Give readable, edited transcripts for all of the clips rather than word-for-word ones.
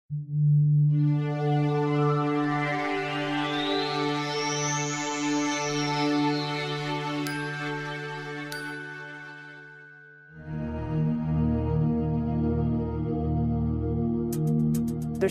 There's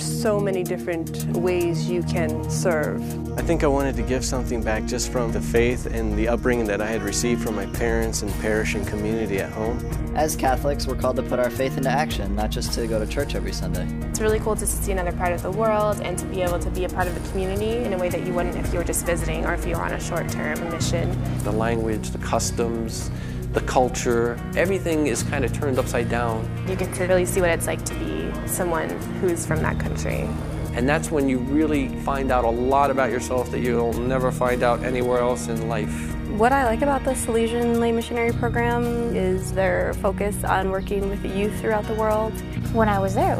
so many different ways you can serve. I think I wanted to give something back just from the faith and the upbringing that I had received from my parents and parish and community at home. As Catholics, we're called to put our faith into action, not just to go to church every Sunday. It's really cool to see another part of the world and to be able to be a part of the community in a way that you wouldn't if you were just visiting or if you were on a short-term mission. The language, the customs, the culture, everything is kind of turned upside down. You get to really see what it's like to be someone who's from that country. And that's when you really find out a lot about yourself that you'll never find out anywhere else in life. What I like about the Salesian Lay Missionary program is their focus on working with the youth throughout the world. When I was there,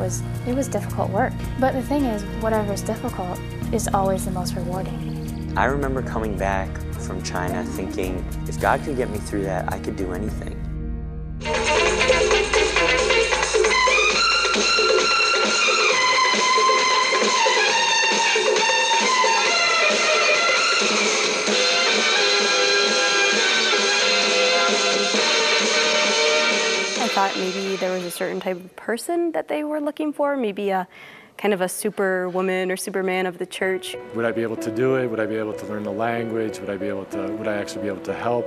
it was difficult work. But the thing is, whatever is difficult is always the most rewarding. I remember coming back from China thinking, if God could get me through that, I could do anything. I thought maybe there was a certain type of person that they were looking for, maybe a kind of a superwoman or superman of the church. Would I be able to do it? Would I be able to learn the language? Would I actually be able to help?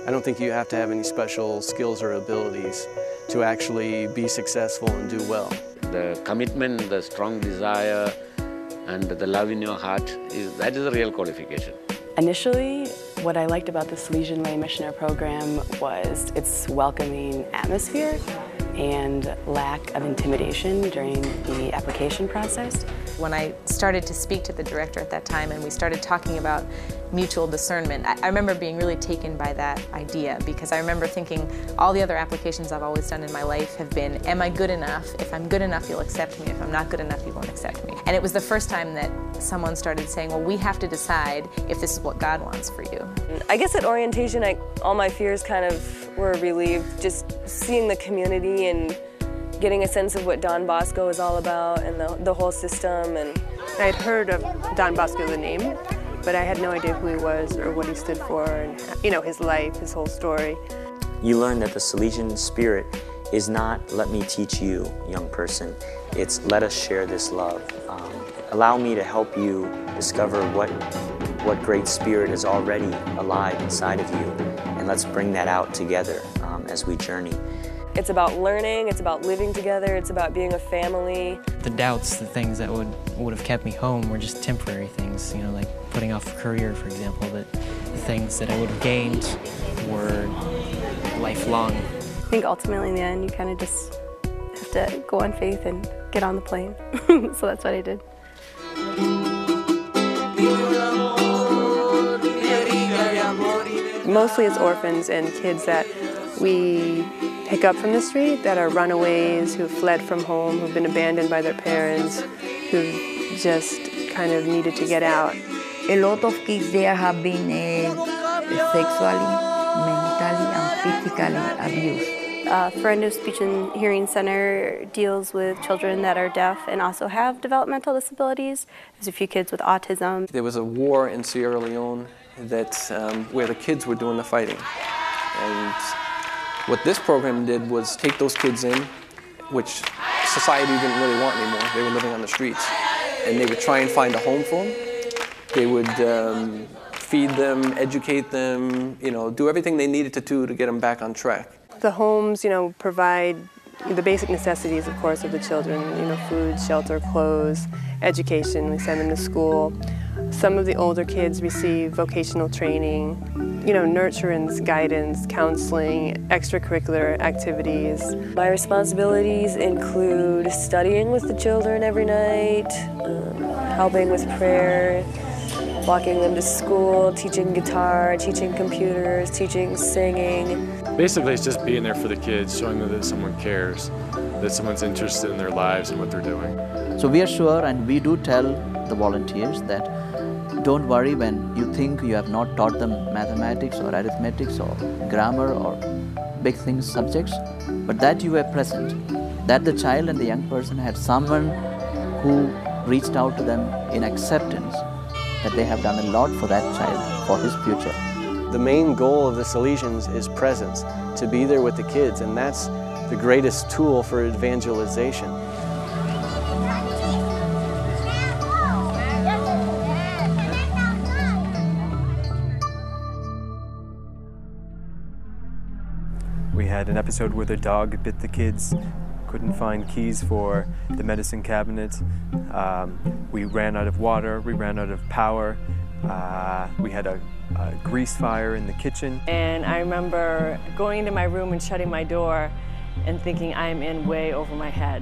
I don't think you have to have any special skills or abilities to actually be successful and do well. The commitment, the strong desire, and the love in your heart, that is a real qualification. Initially, what I liked about the Salesian Lay Missionary program was its welcoming atmosphere and lack of intimidation during the application process. When I started to speak to the director at that time and we started talking about mutual discernment, I remember being really taken by that idea, because I remember thinking all the other applications I've always done in my life have been, am I good enough? If I'm good enough, you'll accept me. If I'm not good enough, you won't accept me. And it was the first time that someone started saying, well, we have to decide if this is what God wants for you. I guess at orientation, all my fears kind of were relieved, just seeing the community and getting a sense of what Don Bosco is all about and the whole system. And I had heard of Don Bosco, the name, but I had no idea who he was or what he stood for and, his life, his whole story. You learn that the Salesian spirit is not, let me teach you, young person. It's, let us share this love. Allow me to help you discover what great spirit is already alive inside of you, and let's bring that out together as we journey. It's about learning, it's about living together, it's about being a family. The doubts, the things that would have kept me home were just temporary things, like putting off a career, for example, but the things that I would have gained were lifelong. I think ultimately in the end, you kind of just have to go on faith and get on the plane. So that's what I did. Mostly it's orphans and kids that we pick up from the street that are runaways, who fled from home, who've been abandoned by their parents, who've just kind of needed to get out. A lot of kids there have been sexually, mentally, and physically abused. Friend Speech and Hearing Center deals with children that are deaf and also have developmental disabilities. There's a few kids with autism. There was a war in Sierra Leone where the kids were doing the fighting. And what this program did was take those kids in, which society didn't really want anymore. They were living on the streets. And they would try and find a home for them. They would feed them, educate them, do everything they needed to do to get them back on track. The homes, provide the basic necessities, of course, of the children, food, shelter, clothes, education. We send them to school. Some of the older kids receive vocational training, nurturance, guidance, counseling, extracurricular activities. My responsibilities include studying with the children every night, helping with prayer, walking them to school, teaching guitar, teaching computers, teaching singing. Basically, it's just being there for the kids, showing them that someone cares, that someone's interested in their lives and what they're doing. So we are sure, and we do tell the volunteers that don't worry when you think you have not taught them mathematics or arithmetics or grammar or big things, subjects, but that you were present, that the child and the young person had someone who reached out to them in acceptance that they have done a lot for that child, for his future. The main goal of the Salesians is presence, to be there with the kids, and that's the greatest tool for evangelization. We had an episode where the dog bit the kids, couldn't find keys for the medicine cabinet. We ran out of water, we ran out of power. We had a grease fire in the kitchen. And I remember going into my room and shutting my door and thinking, I'm in way over my head.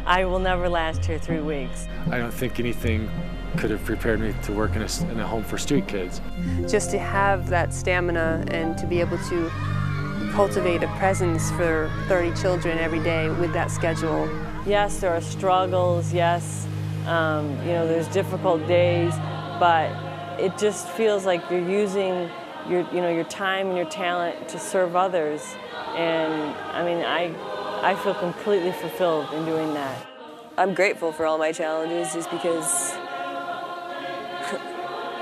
I will never last here 3 weeks. I don't think anything could have prepared me to work in a home for street kids. Just to have that stamina and to be able to cultivate a presence for 30 children every day with that schedule. Yes, there are struggles, yes, there's difficult days, but it just feels like you're using your time and your talent to serve others. And I mean, I feel completely fulfilled in doing that. I'm grateful for all my challenges just because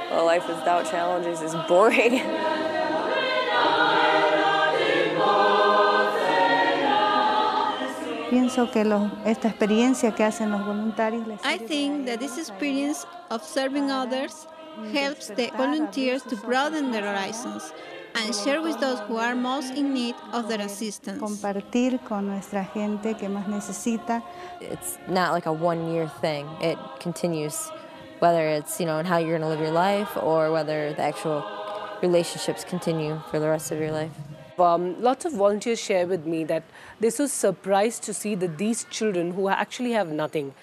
well, life without challenges is boring. Pienso que esta experiencia que hacen los voluntarios. I think that this experience of serving others helps the volunteers to broaden their horizons and share with those who are most in need of their assistance. Compartir con nuestra gente que más necesita. It's not like a one-year thing. It continues, whether it's in how you're going to live your life or whether the actual relationships continue for the rest of your life. Lots of volunteers share with me that they're so surprised to see that these children who actually have nothing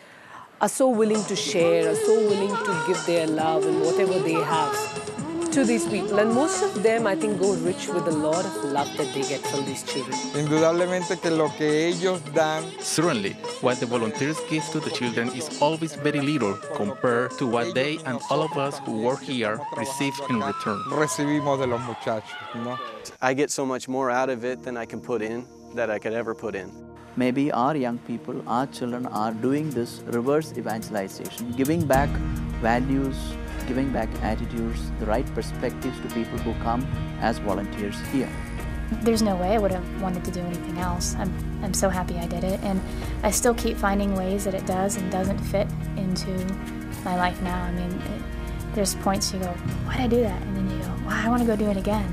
are so willing to share, are so willing to give their love and whatever they have to these people. And most of them, I think, go rich with a lot of love that they get from these children. Indudablemente que lo que ellos dan. Certainly, what the volunteers give to the children is always very little compared to what they and all of us who work here receive in return. Recibimos de los muchachos, ¿no? I get so much more out of it than I can put in, that I could ever put in. Maybe our young people, our children are doing this reverse evangelization, giving back values, giving back attitudes, the right perspectives to people who come as volunteers here. There's no way I would have wanted to do anything else. I'm so happy I did it, and I still keep finding ways that it does and doesn't fit into my life now. I mean, there's points you go, why did I do that? And then you go, well, I want to go do it again.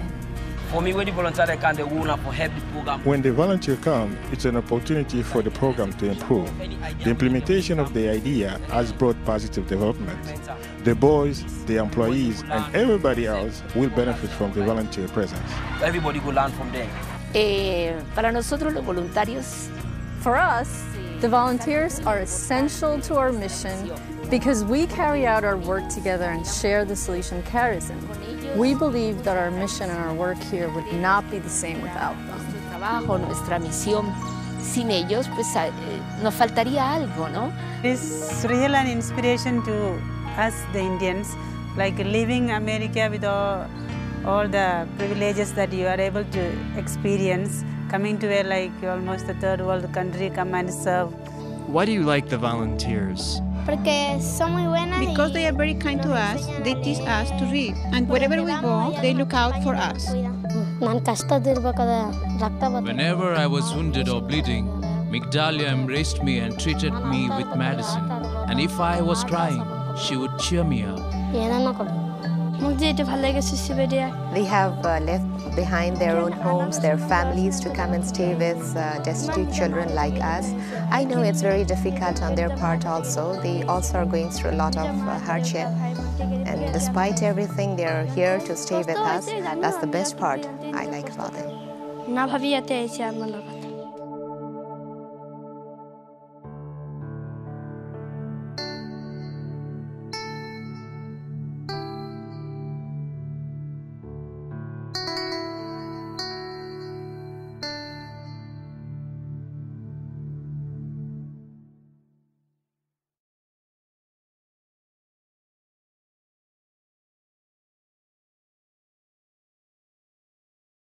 For me, when the volunteer come, they want to help the program. When the volunteer come, it's an opportunity for the program to improve. The implementation of the idea has brought positive development. The boys, the employees, and everybody else will benefit from the volunteer presence. Everybody will learn from them. Para nosotros los voluntarios, for us, the volunteers are essential to our mission because we carry out our work together and share the Salesian charism. We believe that our mission and our work here would not be the same without them. Nuestro trabajo, nuestra misión, sin ellos, pues nos faltaría algo, ¿no? It's really an inspiration to us, the Indians, like living America with all the privileges that you are able to experience, coming to a like almost a third world country, come and serve. Why do you like the volunteers? Porque son muy buenas. Because they are very kind to us, they teach us to read, and wherever we go, they look out for us. Whenever I was wounded or bleeding, Migdalia embraced me and treated me with medicine. And if I was crying, she would cheer me up. They have left behind their own homes, their families to come and stay with destitute children like us. I know it's very difficult on their part also. They also are going through a lot of hardship. And despite everything, they're here to stay with us. That's the best part I like about them.